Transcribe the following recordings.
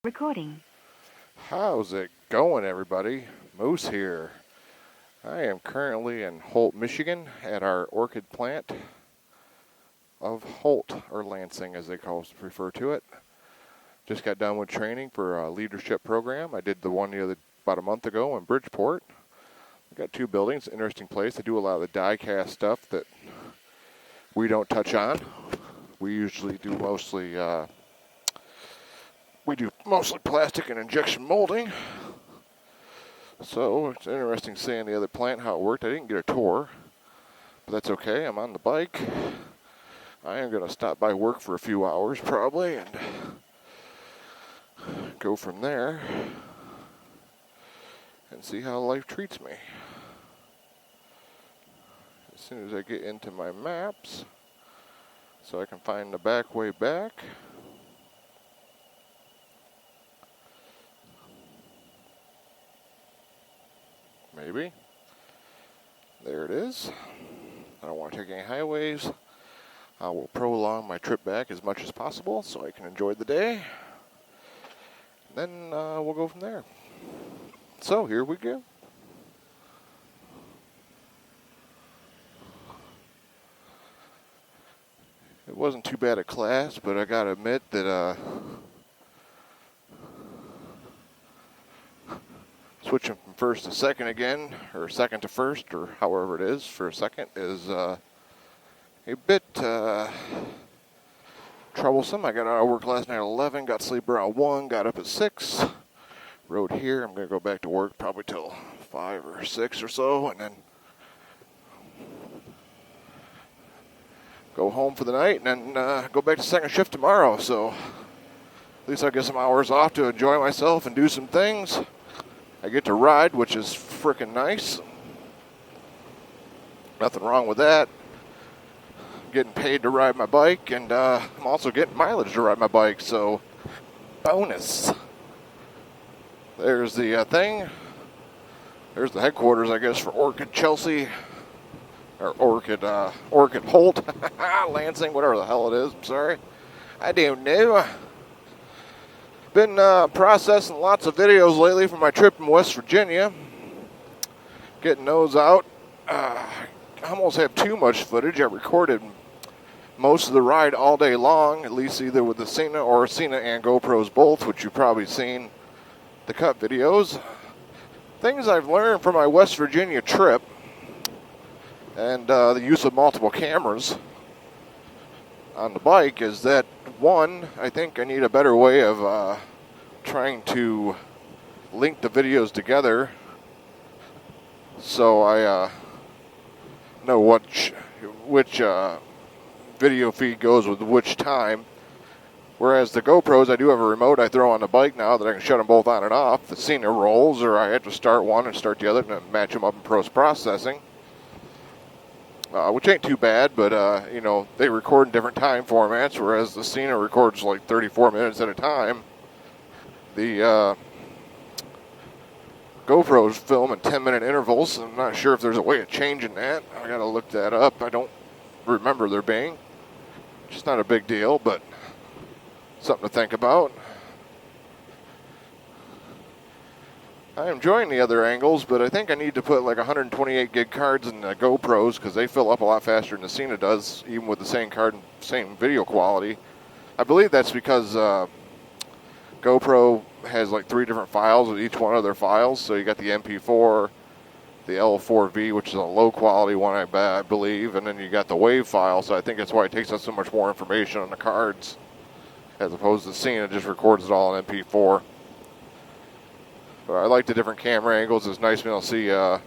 Recording. How's it going, everybody? Moose here. I am currently in Holt, Michigan at our orchid plant of Holt, or Lansing as they refer to it. Just got done with training for a leadership program. I did the one about a month ago in Bridgeport. We got two buildings, interesting place. They do a lot of the die cast stuff that we don't touch on. We usually do mostly plastic and injection molding. So it's interesting seeing the other plant, how it worked. I didn't get a tour, but that's okay. I'm on the bike. I am going to stop by work for a few hours probably and go from there and see how life treats me. As soon as I get into my maps so I can find the back way back. Maybe. There it is. I don't want to take any highways. I will prolong my trip back as much as possible so I can enjoy the day. Then we'll go from there. So here we go. It wasn't too bad a class, but I gotta admit that switching from first to second again, or second to first, or however it is for a second, is a bit troublesome. I got out of work last night at 11, got sleep around 1, got up at 6, rode here. I'm going to go back to work probably till 5 or 6 or so, and then go home for the night, and then go back to second shift tomorrow. So at least I'll get some hours off to enjoy myself and do some things. I get to ride, which is freaking nice. Nothing wrong with that. I'm getting paid to ride my bike, and I'm also getting mileage to ride my bike, so bonus. There's the thing. There's the headquarters, I guess, for Orchid Chelsea, or Orchid Holt, Lansing, whatever the hell it is. I'm sorry. I don't know. Been processing lots of videos lately from my trip in West Virginia. Getting those out. I almost have too much footage. I recorded most of the ride all day long, at least either with the Cena or Cena and GoPros both, which you've probably seen the cut videos. Things I've learned from my West Virginia trip and the use of multiple cameras on the bike is that, one, I think I need a better way of trying to link the videos together so I know which video feed goes with which time. Whereas the GoPros, I do have a remote I throw on the bike now that I can shut them both on and off. The Cena rolls, or I have to start one and start the other and match them up in post-processing. Which ain't too bad, but, they record in different time formats, whereas the Cena records like 34 minutes at a time. The GoPros film in 10-minute intervals. I'm not sure if there's a way of changing that. I gotta look that up. I don't remember there being. It's not a big deal, but something to think about. I'm enjoying the other angles, but I think I need to put like 128 gig cards in the GoPros because they fill up a lot faster than the Cena does, even with the same card and same video quality. I believe that's because GoPro has like 3 different files with each one of their files. So you got the MP4, the L4V, which is a low quality one, I believe, and then you got the WAV file. So I think that's why it takes us so much more information on the cards, as opposed to Cena just records it all in MP4. I like the different camera angles. It's nice being able to see the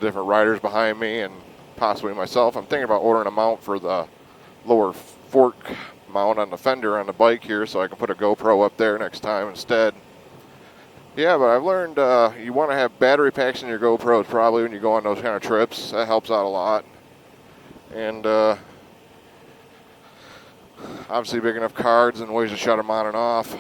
different riders behind me and possibly myself. I'm thinking about ordering a mount for the lower fork mount on the fender on the bike here so I can put a GoPro up there next time instead. Yeah, but I've learned you want to have battery packs in your GoPros probably when you go on those kind of trips. That helps out a lot. And obviously big enough cards and ways to shut them on and off.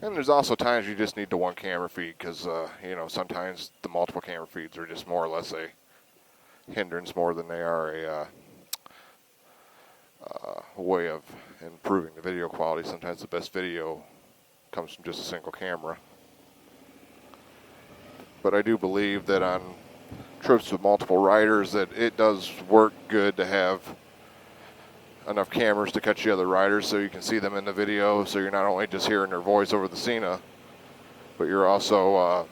And there's also times you just need the one camera feed because, sometimes the multiple camera feeds are just more or less a hindrance more than they are a way of improving the video quality. Sometimes the best video comes from just a single camera. But I do believe that on trips with multiple riders that it does work good to have enough cameras to catch the other riders so you can see them in the video, so you're not only just hearing their voice over the Cena, but you're also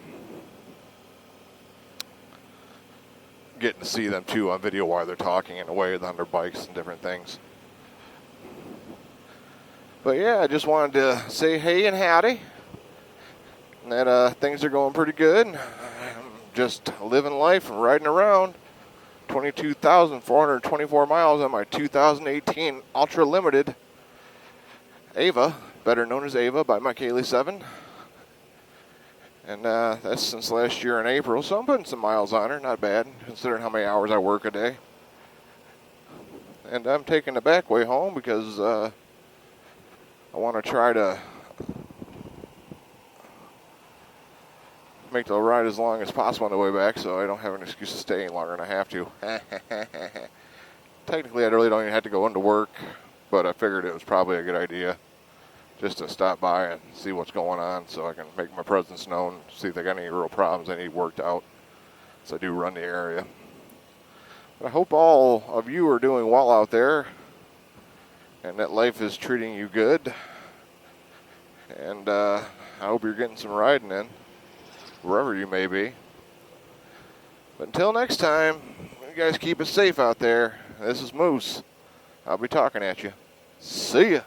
getting to see them too on video while they're talking in a way on their bikes and different things. But yeah, I just wanted to say hey and howdy, and that things are going pretty good. I'm just living life and riding around. 22,424 miles on my 2018 Ultra Limited Ava, better known as Ava by my Kaylee 7. And that's since last year in April, so I'm putting some miles on her, not bad, considering how many hours I work a day. And I'm taking the back way home because I want to try to make the ride as long as possible on the way back, so I don't have an excuse to stay any longer than I have to. Technically, I really don't even have to go into work, but I figured it was probably a good idea just to stop by and see what's going on so I can make my presence known, see if they got any real problems I need worked out, so I do run the area. But I hope all of you are doing well out there and that life is treating you good. And I hope you're getting some riding in, wherever you may be. But until next time, you guys keep it safe out there. This is Moose. I'll be talking at you. See ya.